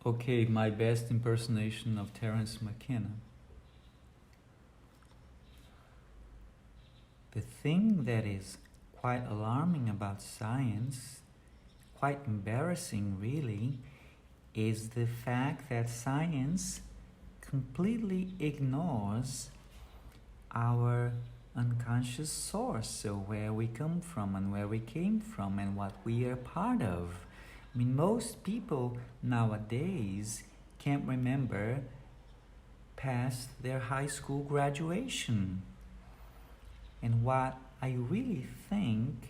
Okay, my best impersonation of Terence McKenna. The thing that is quite alarming about science, quite embarrassing really, is the fact that science completely ignores our unconscious source, so where we come from and where we came from and what we are part of. I mean, most people nowadays can't remember past their high school graduation. And what I really think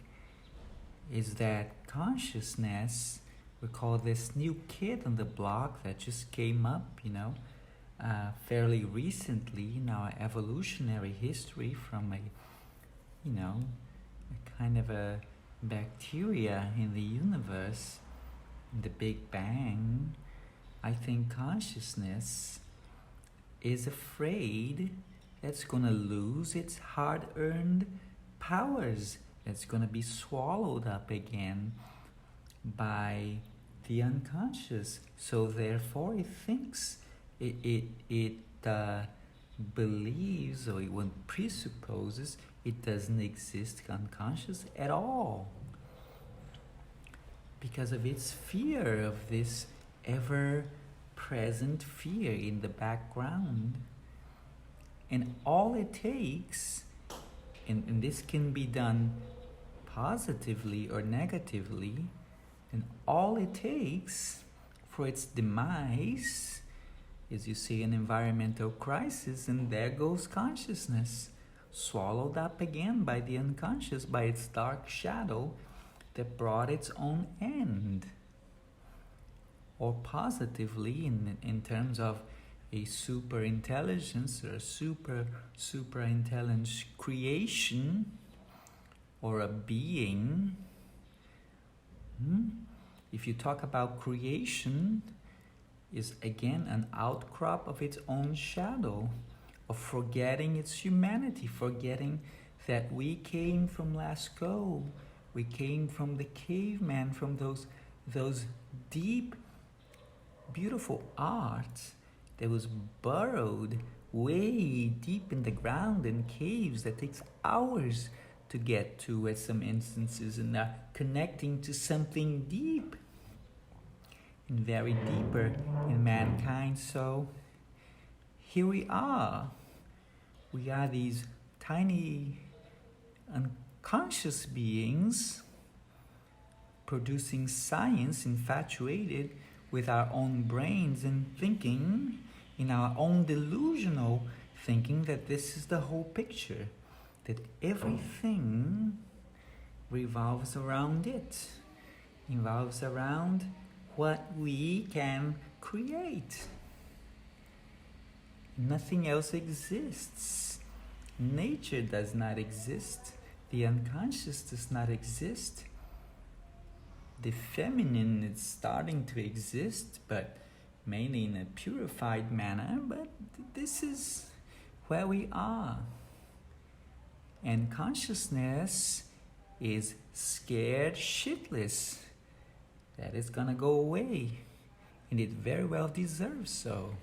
is that consciousness, we call this new kid on the block that just came up, fairly recently in our evolutionary history from a kind of a bacteria in the universe, in the Big Bang. I think consciousness is afraid that's going to lose its hard-earned powers. It's going to be swallowed up again by the unconscious. So therefore it thinks, it believes, or it presupposes it doesn't exist unconscious at all, because of its fear of this ever-present fear in the background. And all it takes, and this can be done positively or negatively, and all it takes for its demise is, you see, an environmental crisis, and there goes consciousness, swallowed up again by the unconscious, by its dark shadow that brought its own end. Or positively, in terms of a super intelligence or a super intelligent creation, or a being. If you talk about creation, is again an outcrop of its own shadow, of forgetting its humanity, forgetting that we came from Lascaux, we came from the caveman, from those deep, beautiful art that was burrowed way deep in the ground in caves that takes hours to get to at some instances, and are connecting to something deep and very deeper in mankind. So here we are. We are these tiny unconscious beings producing science, infatuated with our own brains and thinking, in our own delusional thinking, that this is the whole picture, that everything revolves around it, revolves around what we can create. Nothing else exists. Nature does not exist. The unconscious does not exist. The feminine is starting to exist, but mainly in a purified manner, but this is where we are. And consciousness is scared shitless that it's gonna go away, and it very well deserves so.